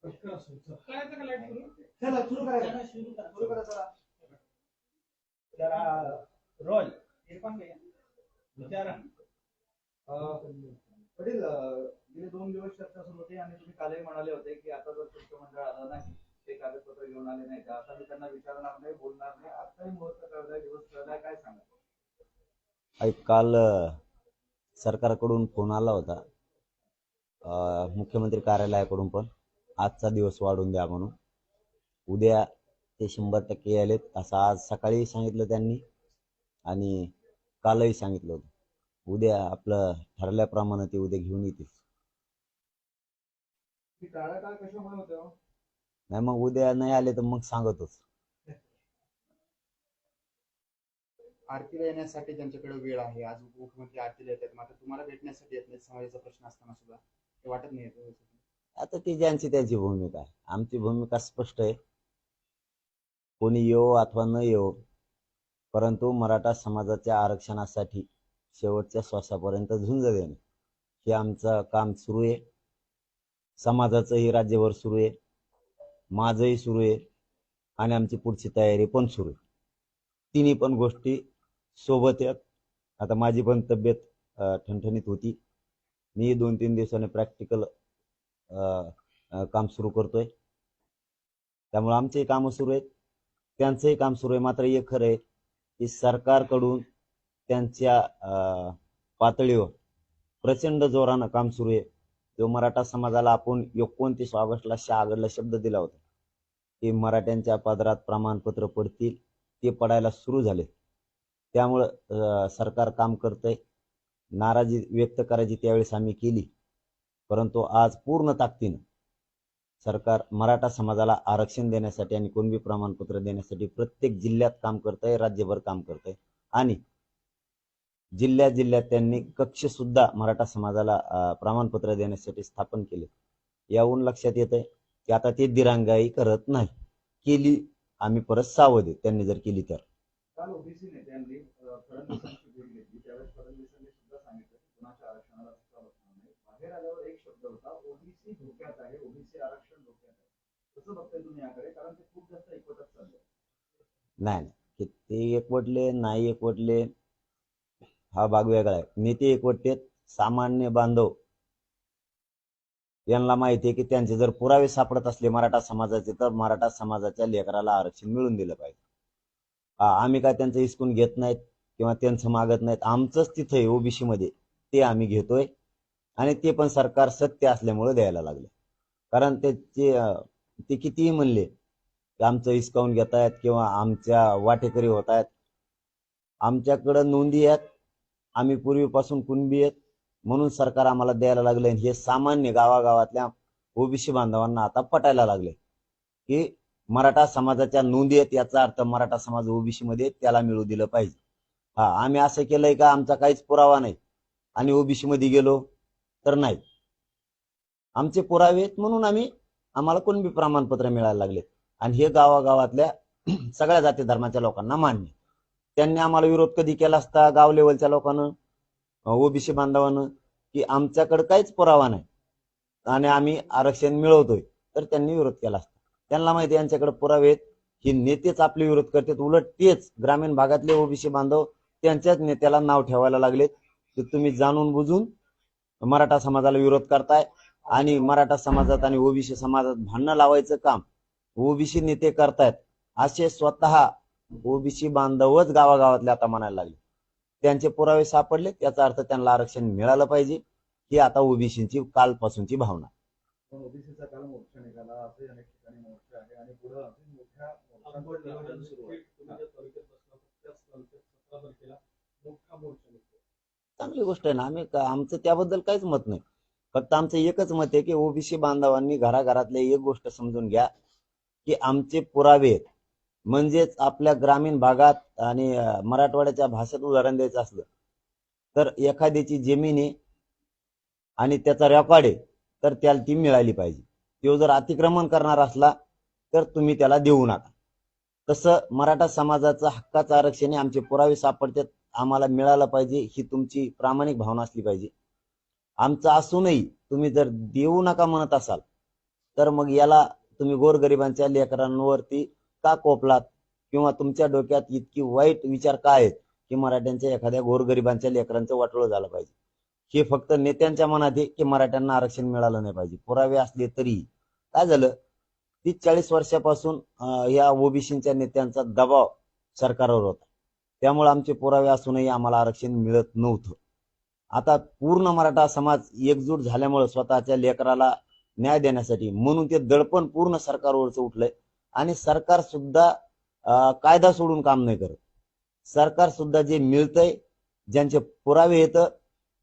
चला सुरू करा जरा रोल इरफान भैया विचारा वडील गेले 2 दिवस चर्चा सुरू होती आणि तुम्ही कालही म्हणाले होते की आता जर शिष्टमंडळ आलं नाही ते कागदपत्र घेऊन आले नाही तर आता मी त्यांना विचारणार नाही बोलणार नाही आताही मुहूर्त कळलाय दिवस कळलाय काय सांगा काल सरकारकडून फोन आला होता मुख्यमंत्री कार्यालयाकडून पण आजचा दिवस वाढवून द्या म्हणून उद्या ते 100% आलेत असं आज सकाळी सांगितलं त्यांनी आणि कालही सांगितलं होतं उद्या आपलं ठरल्याप्रमाणे ते उद्या घेऊन येतील नाही मग उद्या नाही आले तर मग सांगतोच आरतीला येण्यासाठी त्यांच्याकडे वेळ आहे आज उपमुख्यमंत्री आरतीला येतात मात्र तुम्हाला भेटण्यासाठी येत नाही समाजाचा प्रश्न असताना सुद्धा ते वाटत नाही आता ती ज्यांची त्याची भूमिका आहे आमची भूमिका स्पष्ट आहे कोणी येवो अथवा न येवो परंतु मराठा समाजाच्या आरक्षणासाठी शेवटच्या श्वासापर्यंत झुंज देणे हे आमचं काम सुरू आहे समाजाचंही राज्यभर सुरू आहे माझंही सुरू आहे आणि आमची पुढची तयारी पण सुरू आहे तिन्ही पण गोष्टी सोबत आहेत आता माझी पण तब्येत ठणठणीत होती मी 2-3 दिवसांनी प्रॅक्टिकल काम सुरू करतोय त्यामुळे आमचेही कामं सुरू आहेत त्यांचंही काम सुरू आहे मात्र एक खरं आहे की सरकारकडून त्यांच्या पातळीवर प्रचंड जोरानं काम सुरू आहे जो मराठा समाजाला आपण 29 ऑगस्टला शहागडला शब्द दिला होता की मराठ्यांच्या पदरात प्रमाणपत्र पडतील ते पडायला सुरू झाले त्यामुळं सरकार काम करतंय नाराजी व्यक्त करायची त्यावेळेस आम्ही केली परंतु आज पूर्ण ताकदीनं सरकार मराठा समाजाला आरक्षण देण्यासाठी आणि कुणबी प्रमाणपत्र देण्यासाठी प्रत्येक जिल्ह्यात काम करतंय राज्यभर काम करतंय आणि जिल्ह्यात त्यांनी कक्ष सुद्धा मराठा समाजाला प्रमाणपत्र देण्यासाठी स्थापन केले यावरून लक्षात येतंय की आता ते दिरांगाई करत नाही केली आम्ही परत सावध आहे त्यांनी जर केली तर काल ओबीसी नेत्यांनी फडणवीसांची भेट घेतली त्यावेळेस फडणवीसांनी सुद्धा सांगितलं कुणाच्या आरक्षणाला धक्का बसणार नाही बाहेर आल्यावर एक शब्द होता ओबीसी धोक्यात आहे ओबीसी आरक्षण धोक्यात आहे कसं बघताय तुम्ही याकडे कारण ते खूप जास्त एकवटत चाललंय नाही ते एकवटले नाही एकवटले हा भाग वेगळा आहे नेते एकवटतेत सामान्य बांधव यांना माहिती आहे की त्यांचे जर पुरावे सापडत असले मराठा समाजाचे तर मराठा समाजाच्या लेकराला आरक्षण मिळून दिलं पाहिजे आम्ही काय त्यांचं हिसकून घेत नाहीत किंवा त्यांचं मागत नाहीत आमचंच तिथं आहे ओबीसी मध्ये ते आम्ही घेतोय आणि ते पण सरकार सत्य असल्यामुळे द्यायला लागले कारण ते कितीही म्हणले की आमचं हिसकावून घेत आहेत किंवा आमच्या वाटेकरी होत आहेत आमच्याकडं नोंदी आहेत आम्ही पूर्वीपासून कुणबी आहेत म्हणून सरकार आम्हाला द्यायला लागले हे सामान्य गावागावातल्या ओबीसी बांधवांना आता पटायला लागले की मराठा समाजाच्या नोंदी आहेत याचा अर्थ मराठा समाज ओबीसी मध्ये त्याला मिळू दिलं पाहिजे आम्ही असं केलंय का आमचा काहीच पुरावा नाही आणि ओबीसी मध्ये गेलो तर नाही आमचे पुरावे आहेत म्हणून आम्हाला कुणबी प्रमाणपत्र मिळायला लागले आणि हे गावागावातल्या सगळ्या जाती धर्माच्या लोकांना मान्य त्यांनी आम्हाला विरोध कधी केला असता गाव लेवलच्या लोकांना ओबीसी बांधवांना की आमच्याकडे काहीच पुरावा नाही आणि आम्ही आरक्षण मिळवतोय तर त्यांनी विरोध केला असता त्यांना माहिती यांच्याकडे पुरावे आहेत हे नेतेच आपले विरोध करतात उलट तेच ग्रामीण भागातले ओबीसी बांधव त्यांच्याच नेत्याला नाव ठेवायला लागले की तुम्ही जाणून बुजून मराठा समाजाला विरोध करताय आणि मराठा समाजात आणि ओबीसी समाजात भांडणं लावायचं काम ओबीसी नेते करतायत असे स्वतः ओबीसी बांधवच गावागावातले आता म्हणायला लागले त्यांचे पुरावे सापडले त्याचा अर्थ त्यांना आरक्षण मिळालं पाहिजे ही आता ओबीसीची कालपासूनची भावना ओबीसीचा काल मोर्चा निघाला असे अनेक ठिकाणी मोर्चा आहे आणि पुढे मोठ्या नियोजन सुरू आहे चांगली गोष्ट आहे ना आमचं त्याबद्दल काहीच मत नाही फक्त आमचं एकच मत आहे की ओबीसी बांधवांनी घराघरातल्या एक गोष्ट समजून घ्या की आमचे पुरावे म्हणजेच आपल्या ग्रामीण भागात आणि मराठवाड्याच्या भाषेत उदाहरण द्यायचं असलं तर एखाद्याची जमीन आहे आणि त्याचा रेकॉर्ड आहे तर त्याला ती मिळाली पाहिजे तो जर अतिक्रमण करणार असला तर तुम्ही त्याला देऊ नका तसं मराठा समाजाचं हक्काचं आरक्षण आमचे पुरावे सापडतात आम्हाला मिळालं पाहिजे ही तुमची प्रामाणिक भावना असली पाहिजे आमचं असूनही तुम्ही जर देऊ नका म्हणत असाल तर मग याला तुम्ही गोरगरिबांच्या लेकरांवरती का कोपलात, किंवा तुमच्या डोक्यात इतकी वाईट विचार काय आहेत की मराठ्यांच्या एखाद्या गोरगरिबांच्या लेकरांचं वाटोळं झालं पाहिजे. हे फक्त नेत्यांच्या मनात आहे की मराठ्यांना आरक्षण मिळालं नाही पाहिजे. पुरावे असले तरी काय झालं, 30-40 वर्षापासून या ओबीसीच्या नेत्यांचा दबाव सरकारवर होता, त्यामुळे आमचे पुरावे असूनही आम्हाला आरक्षण मिळत नव्हतं. आता पूर्ण मराठा समाज एकजूट झाल्यामुळे स्वतःच्या लेकराला न्याय देण्यासाठी म्हणून ते दडपण पूर्ण सरकारवरच उठलंय. आणि सरकार सुद्धा कायदा सोडून काम नाही करत. सरकार सुद्धा जे मिळतंय, ज्यांचे पुरावे येतं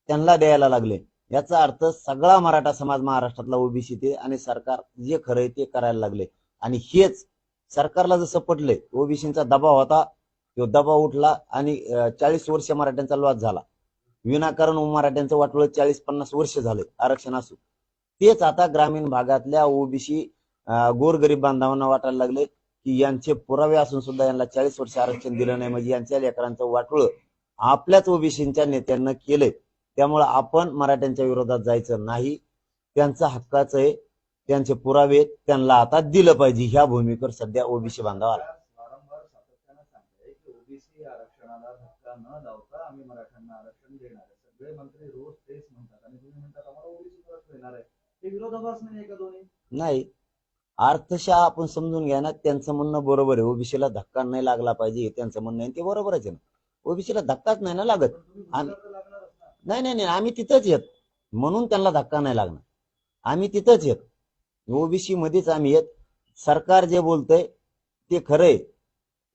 त्यांना द्यायला लागले. याचा अर्थ सगळा मराठा समाज महाराष्ट्रातला ओबीसी ते, आणि सरकार जे खरंय ते करायला लागले. आणि हेच सरकारला जसं पटलंय, ओबीसीचा दबाव होता तो दबाव उठला आणि 40 वर्ष मराठ्यांचा लॉस झाला. विनाकारण मराठ्यांचं वाटोळं 40-50 वर्ष झाले आरक्षण असू. तेच आता ग्रामीण भागातल्या ओबीसी गोरगरीब बांधवांना वाटायला लागले की यांचे पुरावे असून सुद्धा यांना 40 वर्ष आरक्षण दिलं नाही, म्हणजे यांच्या लेकरांचं वाटोळं आपल्याच ओबीसीच्या नेत्यांना केलंय. त्यामुळे आपण मराठ्यांच्या विरोधात जायचं नाही. त्यांचं हक्काचं आहे, त्यांचे पुरावे त्यांना आता दिलं पाहिजे. ह्या भूमिकेवर सध्या ओबीसी बांधव आला. वारंवार सातत्यानं सांगताय की ओबीसी आरक्षणाला धक्का न लावता आम्ही मराठ्यांना आरक्षण देणार आहे. सगळे मंत्री रोज तेच म्हणतात आणि तुम्ही म्हणतात आम्हाला ओबीसी देणार आहे. हे विरोधाभास नाही का दोन्ही? नाही, अर्थशः आपण समजून घ्या ना, त्यांचं म्हणणं बरोबर आहे. ओबीसीला धक्का नाही लागला पाहिजे हे त्यांचं म्हणणं आहे, ते बरोबरच आहे ना. ओबीसीला धक्काच नाही ना लागत. नाही नाही नाही, आम्ही तिथंच येत म्हणून त्यांना धक्का नाही लागणार. आम्ही तिथंच येत, ओबीसी मध्येच आम्ही येत. सरकार जे बोलतंय ते खरंय,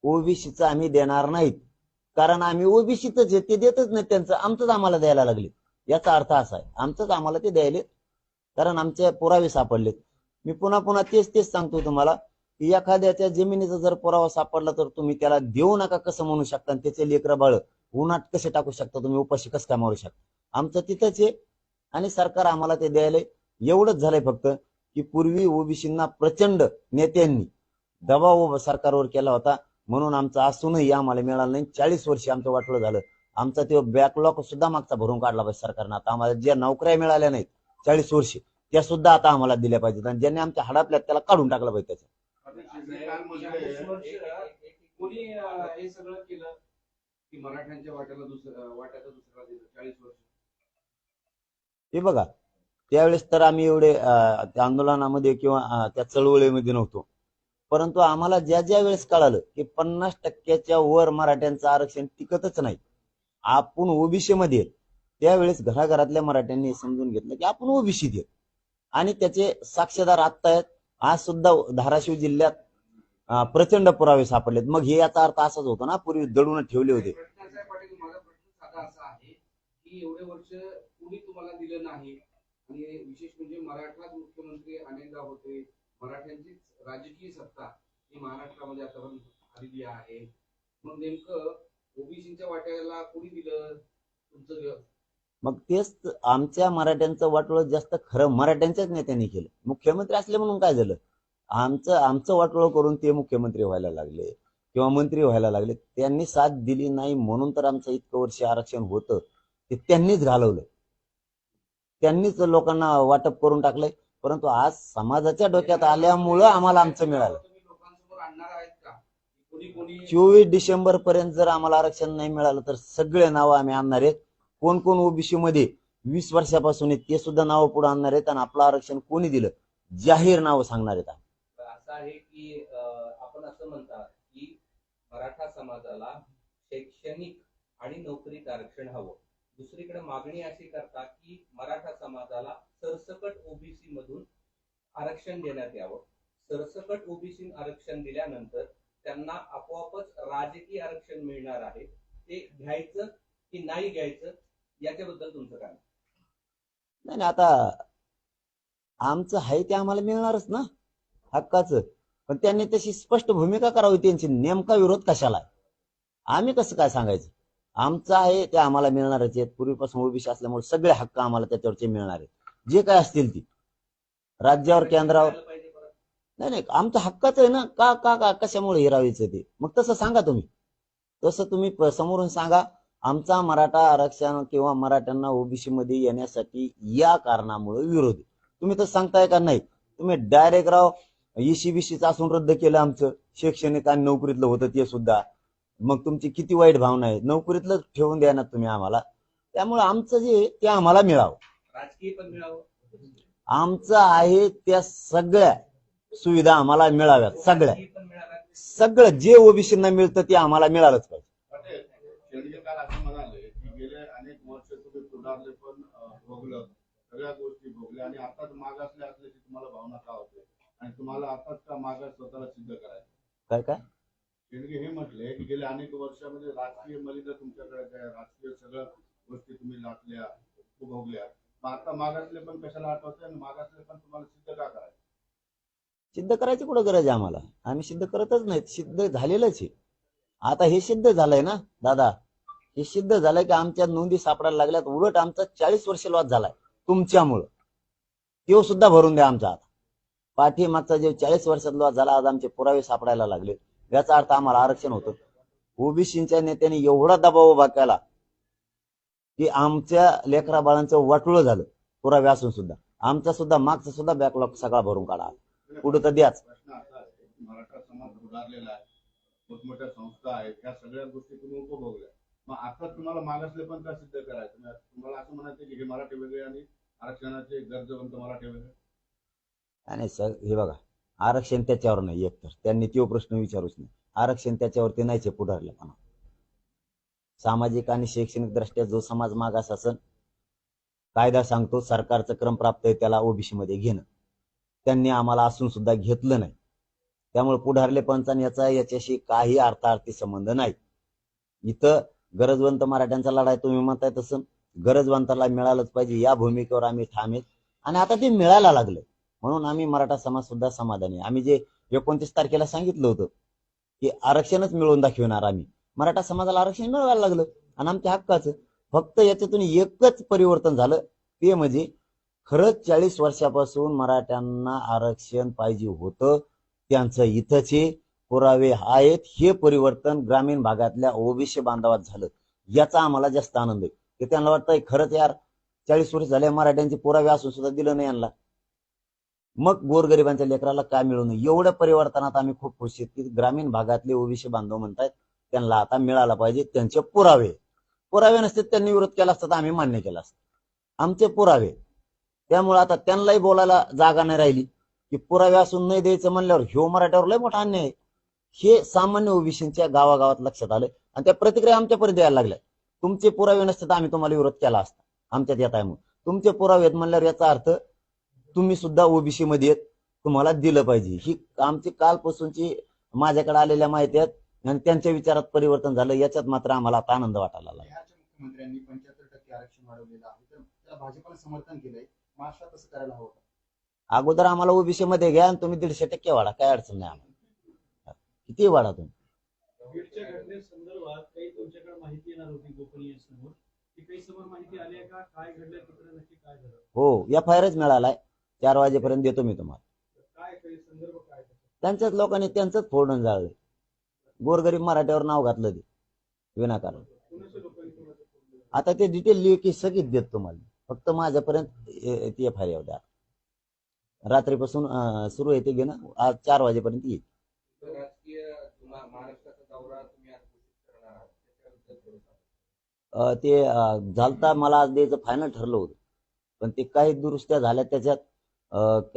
ओबीसीचं आम्ही देणार नाहीत, कारण आम्ही ओबीसीतच येत, ते देतच नाही. त्यांचं आमचंच आम्हाला द्यायला लागले. याचा अर्थ असा आहे, आमचंच आम्हाला ते द्यायले, कारण आमचे पुरावे सापडलेत. मी पुन्हा पुन्हा तेच सांगतो तुम्हाला की एखाद्याच्या जमिनीचा जर पुरावा सापडला तर तुम्ही त्याला देऊ नका कसं म्हणू शकता, आणि त्याचे लेकरं बाळ उन्हात कसे टाकू शकता, तुम्ही उपाशी कसं काय मारू शकता. आमचं तिथंच आहे आणि सरकार आम्हाला ते द्यायला. एवढंच झालंय फक्त की पूर्वी ओबीसींना प्रचंड नेत्यांनी दबाव सरकारवर केला होता, म्हणून आमचं असूनही आम्हाला मिळालं नाही. 40 वर्ष आमचं वाटलं झालं. आमचा ते बॅकलॉग सुद्धा मागचा भरून काढला पाहिजे सरकारनं. आता आम्हाला ज्या नोकऱ्या मिळाल्या नाहीत 40 वर्ष, त्या सुद्धा आता आम्हाला दिल्या पाहिजेत, आणि ज्यांनी आमच्या हडापल्यात त्याला काढून टाकलं पाहिजे. त्याचं कोणी हे सगळं केलं की मराठ्यांच्या वाट्याचा दुसरा दिलं 40 वर्ष. हे बघा, त्यावेळेस तर आम्ही एवढे त्या आंदोलनामध्ये किंवा त्या चळवळीमध्ये नव्हतो, परंतु आम्हाला ज्या ज्या वेळेस कळालं की 50% वर मराठ्यांचं आरक्षण टिकतच नाही, आपण ओबीसी मध्ये, त्यावेळेस घराघरातल्या मराठ्यांनी समजून घेतलं की आपण ओबीसी देत, आणि त्याचे साक्षीदार आत्ता आहेत. आज सुद्धा धाराशिव जिल्ह्यात प्रचंड पुरावे सापडलेत. मग हे याचा अर्थ असाच होतो ना, पूर्वी दडून ठेवले होते. पाटील, माझा प्रश्न साधा असा आहे की एवढे वर्ष कुणी तुम्हाला दिलं नाही, आणि विशेष म्हणजे मराठा मुख्यमंत्री अनेकदा होते, मराठ्यांची राजकीय सत्ता ही महाराष्ट्रामध्ये आतापर्यंत आलेली आहे. मग नेमकं ओबीसीच्या वाट्याला कुणी दिलं तुमचं? मग तेच आमच्या मराठ्यांचं वाटोळं जास्त खरं मराठ्यांच्याच नेत्यांनी केलं. मुख्यमंत्री असले म्हणून काय झालं, आमचं वाटोळं करून ते मुख्यमंत्री व्हायला लागले किंवा मंत्री व्हायला लागले. त्यांनी साथ दिली नाही म्हणून तर आमचं इतकं वर्ष आरक्षण होतं ते त्यांनीच घालवलं, त्यांनीच लोकांना वाटप करून टाकलंय. परंतु आज समाजाच्या डोक्यात आल्यामुळं आम्हाला आमचं मिळालं. 24 डिसेंबर पर्यंत जर आम्हाला आरक्षण नाही मिळालं तर सगळे नावं आम्ही आणणार आहेत. कोण कोण ओबीसी मध्ये 20 वर्षापासून ते सुद्धा नावं पुढे आणणार आहेत, आणि आपलं आरक्षण कोणी दिलं जाहीर नावं सांगणार आहेत. असं आहे की आपण असं म्हणतात की मराठा समाजाला शैक्षणिक आणि नोकरीत आरक्षण हवं. दुसरीकडे मागणी अशी करतात की मराठा समाजाला सरसकट ओबीसी मधून आरक्षण देण्यात यावं. सरसकट ओबीसी आरक्षण दिल्यानंतर त्यांना आपोआपच राजकीय आरक्षण मिळणार आहे. ते घ्यायचं की नाही घ्यायचं याच्याबद्दल तुमचं काय? नाही, आता आमचं आहे ते आम्हाला मिळणारच ना हक्काचं, पण त्यांनी तशी स्पष्ट भूमिका करावी. त्यांची नेमका विरोध कशाला आहे, आम्ही कसं काय सांगायचं. आमचं आहे ते आम्हाला मिळणारच आहेत. पूर्वीपासून ओबीसी असल्यामुळे सगळे हक्क आम्हाला त्याच्यावरचे मिळणार आहेत, जे काय असतील ती राज्यावर केंद्रावर. नाही, आमचं हक्काच आहे ना. का का का कशामुळे हिरावायचं ते, मग तसं सांगा तुम्ही. तसं तुम्ही समोरून सांगा, आमचा मराठा आरक्षण किंवा मराठ्यांना ओबीसी मध्ये येण्यासाठी या कारणामुळे विरोध आहे. तुम्ही तर सांगताय का नाही, तुम्ही डायरेक्ट राव ECBCचं असून रद्द केलं आमचं शैक्षणिक आणि नोकरीतलं होतं ते सुद्धा. मग तुमची किती वाईट भावना आहे, नोकरीतलंच ठेवून द्या ना तुम्ही आम्हाला. त्यामुळे आमचं जे ते आम्हाला मिळावं, राजकीय पण मिळावं. आमचं आहे त्या सगळ्या सुविधा आम्हाला मिळाव्यात, सगळ्या राजकीय पण मिळावं. सगळं जे ओबीसींना मिळतं ते आम्हाला मिळालंच पाहिजे. पटेल शेंडगे काल असं म्हणाले की गेले अनेक वर्ष तुम्ही पुढारले पण भोगलं, सगळ्या गोष्टी भोगल्या आणि आताच मागासले असल्याची तुम्हाला भावना का होते आणि तुम्हाला आताच का मागास स्वतःला सिद्ध करायचं. काय काय शेंडगे हे म्हटले की गेल्या अनेक वर्षामध्ये राजकीय मलिदा तुमच्याकडे काय, राजकीय सगळ्या गोष्टी तुम्ही लाटल्या भोगल्या, मग आता मागासले पण कशाला आठवते आणि मागासले पण तुम्हाला सिद्ध का करायचं. सिद्ध करायची कुठं गरज आहे आम्हाला, आम्ही सिद्ध करतच नाहीत, सिद्ध झालेलंच आहे. आता हे सिद्ध झालंय ना दादा, हे सिद्ध झालंय की आमच्या नोंदी सापडायला लागल्यात. उलट आमचा 40 वर्ष लॉस झालाय तुमच्यामुळं, तो सुद्धा भरून द्या आमचा. आता पाठीमागचा जे 40 वर्षात लॉस झाला, आज आमचे पुरावे सापडायला लागले. याचा अर्थ आम्हाला आरक्षण होतं. ओबीसीच्या नेत्यांनी एवढा दबाव उभा केला की आमच्या लेकरा बाळांचं वाटोळं झालं पुरावे असून सुद्धा. आमचा सुद्धा मागचा सुद्धा बॅकलॉग सगळा भरून काढा, पुढे तर द्याच. प्रश्न असा आहे की मराठा समाज सुधारलेला आहे, मोठमोठ्या संस्था आहेत, ह्या सगळ्या गोष्टी तुम्ही उपभोगल्या, मग आता तुम्हाला मागासले पण का सिद्ध करायचं. तुम्हाला असं म्हणायचं की हे मराठी वेगळे आणि आरक्षणाचे गरजवंत मराठी वेगळे. आणि सर हे बघा, आरक्षण त्याच्यावर नाही, एकतर त्यांनी तो प्रश्न विचारूच नाही. आरक्षण त्याच्यावरती नाहीच आहे पुढारलेपणा. सामाजिक आणि शैक्षणिक दृष्ट्या जो समाज मागास असेल, कायदा सांगतो सरकारचं क्रम प्राप्त आहे त्याला ओबीसी मध्ये घेणं. त्यांनी आम्हाला असून सुद्धा घेतलं नाही. त्यामुळे पुढारलेपणचा याच्याशी काही अर्थार्थी संबंध नाही. इथं गरजवंत मराठ्यांचा लढाई तुम्ही म्हणताय तसं गरजवंताला मिळालंच पाहिजे, या भूमिकेवर आम्ही ठाम आहेत. आणि आता ते मिळायला लागलं म्हणून आम्ही मराठा समाज सुद्धा समाधानी. आम्ही जे 29 तारखेला सांगितलं होतं की आरक्षणच मिळवून दाखवणार आम्ही, मराठा समाजाला आरक्षण मिळवायला लागलं आणि आमच्या हक्काचं. फक्त याच्यातून एकच परिवर्तन झालं, ते म्हणजे खरंच 40 वर्षापासून मराठ्यांना आरक्षण पाहिजे होतं, त्यांचं इथंचे पुरावे आहेत. हे परिवर्तन ग्रामीण भागातल्या ओबीसी बांधवात झालं, याचा आम्हाला जास्त आनंद आहे. की त्यांना वाटतंय खरंच यार 40 वर्ष झाले मराठ्यांचे पुरावे असून सुद्धा दिलं नाही यांना, मग गोरगरिबांच्या लेकराला काय मिळू नये. एवढ्या परिवर्तनात आम्ही खूप खुश आहेत की ग्रामीण भागातले ओबीसी बांधव म्हणतात त्यांना आता मिळाला पाहिजे त्यांचे पुरावे. पुरावे नसते त्यांनी विरोध केला असता तर आम्ही मान्य केला असतं, आमचे पुरावे. त्यामुळे आता त्यांनाही बोलायला जागा नाही राहिली की पुरावे असून नाही द्यायचं म्हणल्यावर ह्यो मराठ्यावर लय मोठा अन्याय आहे. हे सामान्य ओबीसींच्या गावागावात लक्षात आलं आणि त्या प्रतिक्रिया आमच्यापर्यंत यायला लागल्या. तुमचे पुरावे नसते तर आम्ही तुम्हाला विरोध केला असता, आमच्यात येत आहे म्हणून. तुमचे पुरावे आहेत म्हणल्यावर याचा अर्थ तुम्ही सुद्धा ओबीसी मध्ये येत, तुम्हाला दिलं पाहिजे. ही आमची कालपासूनची माझ्याकडे आलेल्या माहिती आहेत आणि त्यांच्या विचारात परिवर्तन झालं, याच्यात मात्र आम्हाला आता आनंद वाटायला लागला. बिहारच्या मुख्यमंत्र्यांनी 75% आरक्षण वाढवलेलं आहे, तर त्याला भाजपनं समर्थन केलंय. महाराष्ट्रात तसं करायला हवं. अगोदर आम्हाला ओबीसी मध्ये घ्या आणि तुम्ही 150% वाढा, काय अडचण नाही आम्हाला, किती वाढा तुम्ही. बीडच्या घटनेसंदर्भात काही तुमच्याकडे माहिती येणार होती गोपनीय समोर, ती काही समोर माहिती आली आहे का, काय घडलं, तिकडे नक्की काय झालं. हो, FIRच मिळालाय, 4 वाजेपर्यंत देतो मी तुम्हाला. काय काही संदर्भ काय त्यांच्याच लोकांनी त्यांचंच फोडून जाळलं, गोरगरीब मराठ्यावर नाव घातलं ते विनाकारण. कोणाच्या लोकांनी कोणाचं फोन दिलं? आता ते डिटेल लिखी सगळीच देत तुम्हाला, फक्त माझ्यापर्यंत ती FIR येऊ द्या. रात्रीपासून सुरू आहे ते घेणं, आज 4 वाजेपर्यंत येईल. राजकीय महाराष्ट्राचा दौरा तुम्ही आज घोषित करणार आहात, त्याच्याबद्दल थोडं सांगा. ते झालता मला आज द्यायचं फायनल ठरलं होतं, पण ते काही दुरुस्त्या झाल्या त्याच्यात.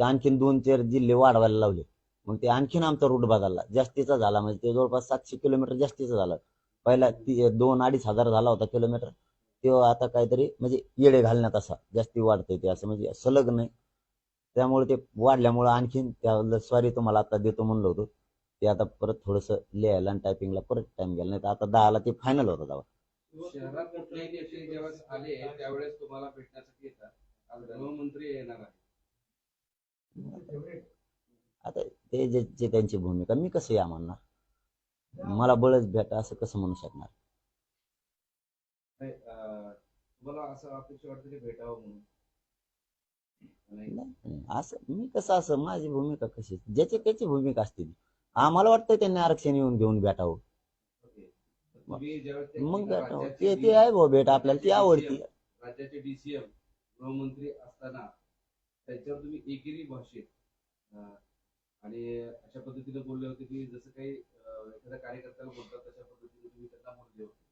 आणखीन 2-4 जिल्हे वाढवायला लावले, मग ते आणखीन आमचा रूट बदलला, जास्तीचा झाला. म्हणजे ते जवळपास 700 किलोमीटर जास्तीचा झाला. पहिला 2-2.5 हजार झाला होता किलोमीटर, तेव्हा आता काहीतरी म्हणजे येडे घालण्यात असा जास्ती वाढतंय ते, असं म्हणजे सलग नाही. त्यामुळे ते वाढल्यामुळे आणखीन त्या सॉरी तुम्हाला आता देतो म्हणलं होतं, ते आता परत थोडंसं लिहायला आणि टायपिंगला परत टाइम गेला, नाही तर आता 10ला ते फायनल होतं तेव्हा. शहरात कुठल्याही नेते ज्यावेळेस आले त्यावेळेस तुम्हाला भेटण्यासाठी येतात. आज गृहमंत्री येणार आहे. आता ते जे त्यांची भूमिका, मी कसं या म्हणणार, मला बळच भेटा असं कसं म्हणू शकणार. तुम्हाला असं अपेक्षा वाटतं की भेटावं म्हणून. नाही, असं मी कसं, असं माझी भूमिका कशी, ज्याची त्याची भूमिका असते. आम्हाला वाटतं त्यांनी आरक्षण येऊन घेऊन भेटावं, तुम्ही ज्यावेळेस मग भेटावं. ते आहे भाऊ भेट, आपल्याला ती आवडती. राज्याचे DCM गृहमंत्री असताना त्यांच्यावर तुम्ही एकेरी भाषेत आणि अशा पद्धतीने बोलले होते की जसं काही एखाद्या कार्यकर्त्याला बोलतात तशा पद्धतीने तुम्ही त्यांना बोलले होते.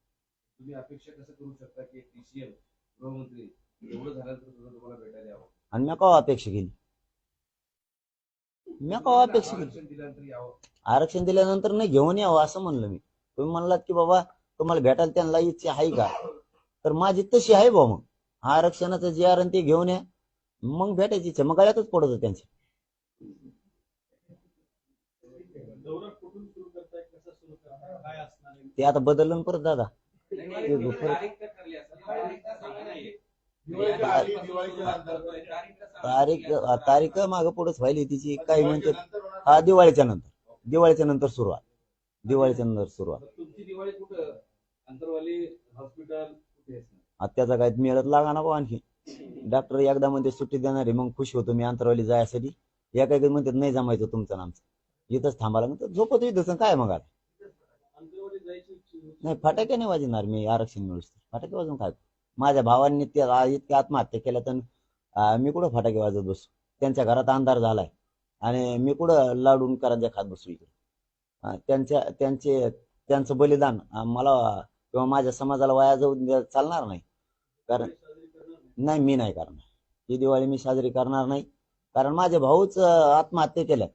तुम्ही अपेक्षा कसं करू शकता की DCM गृहमंत्री एवढं झाल्यानंतर सुद्धा तुम्हाला भेटायला यावं? आणि मी का अपेक्षा केली? मी का अपेक्षा केली? आरक्षण दिल्यानंतर यावं. आरक्षण दिल्यानंतर नाही घेऊन यावं असं म्हणलं मी. तुम्ही म्हणलात की बाबा तुम्हाला भेटायला त्यांना इच्छा आहे का, तर माझी तशी आहे बाबा. मग आरक्षणाचं जे आर ते घेऊन या, मग भेटायची इच्छा. मग गळ्यातच पडत होतं त्यांच्या. दौरा कुठून सुरू करताय, कसं सुरू करताय, काय असणार आहे? ते आता बदललं ना परत दादा. तारीख तर ठरली असेल. तारीख तर सांगा नाहीये. दिवाळीच्या आधी, दिवाळीच्या नंतर. तारीख मागं पुढेच व्हायली तिची. काही म्हणतात हा दिवाळीच्या नंतर सुरुवात. दिवाळीच्या नंतर सुरुवात. तुमची दिवाळी कुठं? अंतरवाली हॉस्पिटल कुठे असणार? त्याचा काय मिळत लागा ना भाऊ. आणखी डॉक्टर एकदा म्हणते सुट्टी देणार आहे, मग खुश होतो मी अंतरवाली जायसाठी. या काही म्हणतात नाही जमायचं तुमचं नामचं, इथंच थांबायला. म्हणतात झोपतो इथंच काय. मग आता अंतरवाली जायची इच्छा होती. नाही, फटाके नाही वाजणार मी आरक्षण मिळूस. फटाके वाजून काय. माझ्या भावांनी इतक्या आत्महत्या केल्या, तर मी कुठं फटाके वाजत बसू. त्यांच्या घरात अंधार झालाय आणि मी कुठं लाडून करांच्या खात बसू इकडे. त्यांचं बलिदान मला किंवा माझ्या समाजाला वाया जाऊ चालणार नाही. कारण साजरी करणार नाही. नाही, मी नाही करणार ही दिवाळी. मी साजरी करणार नाही, कारण माझे भाऊच आत्महत्या केल्या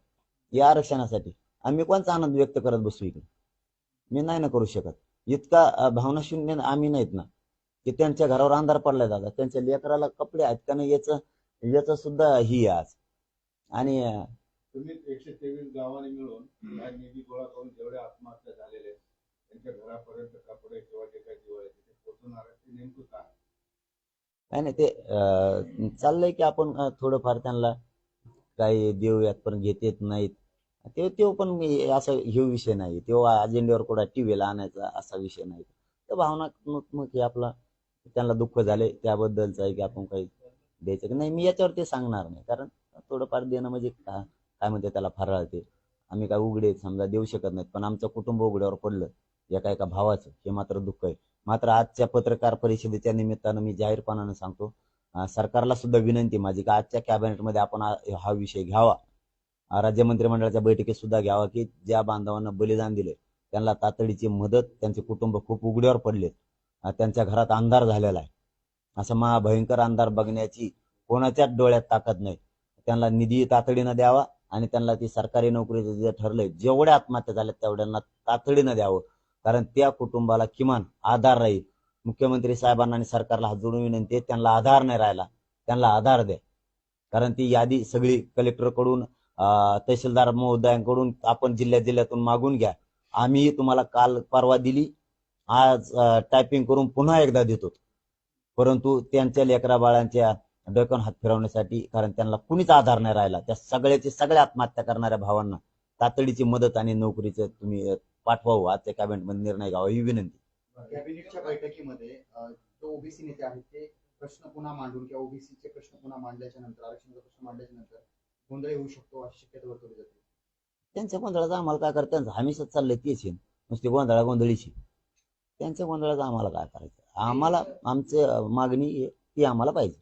या आरक्षणासाठी. आम्ही कोणचा आनंद व्यक्त करत बसू इकडे. मी नाही ना करू शकत. इतका भावना शून्य आम्ही नाहीत ना की त्यांच्या घरावर अंधार पडलाय दादा. त्यांच्या लेकराला कपडे आहेत का नाही याचं सुद्धा ही आहे आज. आणि तुम्ही 123 गावांनी मिळून हा निधी गोळा करून जेवढे आत्महत्या झालेले आहेत, त्यांच्या घरापर्यंत कपडे किंवा जे काही दिवाळी ते पोहोचवणार आहे, ते नेमकं काय? काय नाही, ते चाललंय की आपण थोडंफार त्यांना काही देऊयात, पण घेत येत नाहीत. ते पण असा हे विषय नाही. तेव्हा अजेंड्यावर कुठं टीव्हीला आणायचा असा विषय नाही. तर भावनात्मक हे आपला त्यांना दुःख झाले त्याबद्दलचं आहे की आपण काही द्यायचं की नाही. मी याच्यावर ते सांगणार नाही, कारण थोडंफार देणं म्हणजे काय म्हणते त्याला फराळ. ते आम्ही काय उघडे समजा देऊ शकत नाहीत, पण आमचं कुटुंब उघड्यावर पडलं एका भावाचं, हे मात्र दुःख आहे. मात्र आजच्या पत्रकार परिषदेच्या निमित्तानं मी जाहीरपणानं सांगतो, सरकारला सुद्धा विनंती माझी की आजच्या कॅबिनेटमध्ये आपण हा विषय घ्यावा. राज्य मंत्रिमंडळाच्या बैठकीत सुद्धा घ्यावा की ज्या बांधवांना बलिदान दिले त्यांना तातडीची मदत. त्यांचे कुटुंब खूप उघड्यावर पडलेत, त्यांच्या घरात अंधार झालेला आहे. असं महाभयंकर अंधार बघण्याची कोणाच्याच डोळ्यात ताकद नाही. त्यांना निधी तातडीनं द्यावा आणि त्यांना ती सरकारी नोकरीचं जे ठरलंय, जेवढ्या आत्महत्या झाल्यात तेवढ्यांना तातडीनं द्यावं, कारण त्या कुटुंबाला किमान आधार राहील. मुख्यमंत्री साहेबांना आणि सरकारला हात जोडून विनंती आहे, त्यांना आधार नाही राहिला, त्यांना आधार द्या. कारण ती यादी सगळी कलेक्टरकडून तहसीलदार महोदयांकडून आपण जिल्ह्यातून मागून घ्या. आम्ही तुम्हाला काल परवा दिली, आज टायपिंग करून पुन्हा एकदा देतो. परंतु त्यांच्या लेकरा बाळांच्या डोक्यावर हात फिरवण्यासाठी, कारण त्यांना कुणीच आधार नाही राहिला, त्या सगळ्या आत्महत्या करणाऱ्या भावांना तातडीची मदत आणि नोकरीचं तुम्ही पाठवावं. आजच्या कॅबिनेटमध्ये निर्णय घ्यावा ही विनंती. कॅबिनेटच्या बैठकीमध्ये जो ओबीसी नेते आहेत ते प्रश्न पुन्हा मांडून किंवा ओबीसीचे प्रश्न पुन्हा मांडल्याच्या नंतर, आरक्षणाचा प्रश्न मांडल्याच्या नंतर गोंधळ होऊ शकतो अशी शक्यता वर्तवली जाते. त्यांच्या गोंधळाचं आम्हाला काय करायचं. त्यांचं हमीसच चाललंय तेच आहे, नुसती गोंधळीची. त्यांच्या गोंधळाचं आम्हाला काय करायचं. आम्हाला आमची मागणी आहे ती आम्हाला पाहिजे.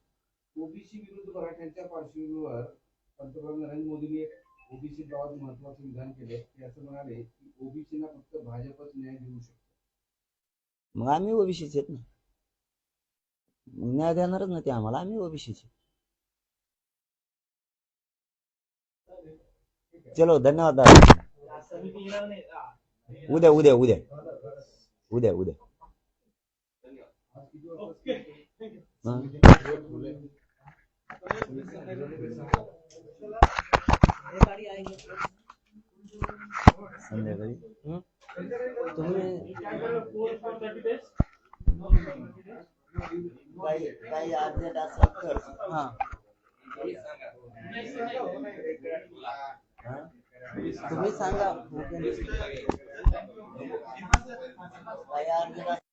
ओबीसी विरुद्ध मराठ्यांच्या पार्श्वभूमीवर पंतप्रधान नरेंद्र मोदींनी एक ओबीसी बाबत महत्वाचे विधान केले. ते असं म्हणाले की ओबीसीला फक्त भाजपच न्याय देऊ शकतो. मग आम्ही ओबीसीचे आहेत ना, न्याय देणारच ना ते आम्हाला. आम्ही ओबीसीचे. चलो धन्यवाद दादा. उद्या ओके. हं? संध्याकाळी काही अर्जंट असेल तर तुम्ही सांगा. काही अर्जंट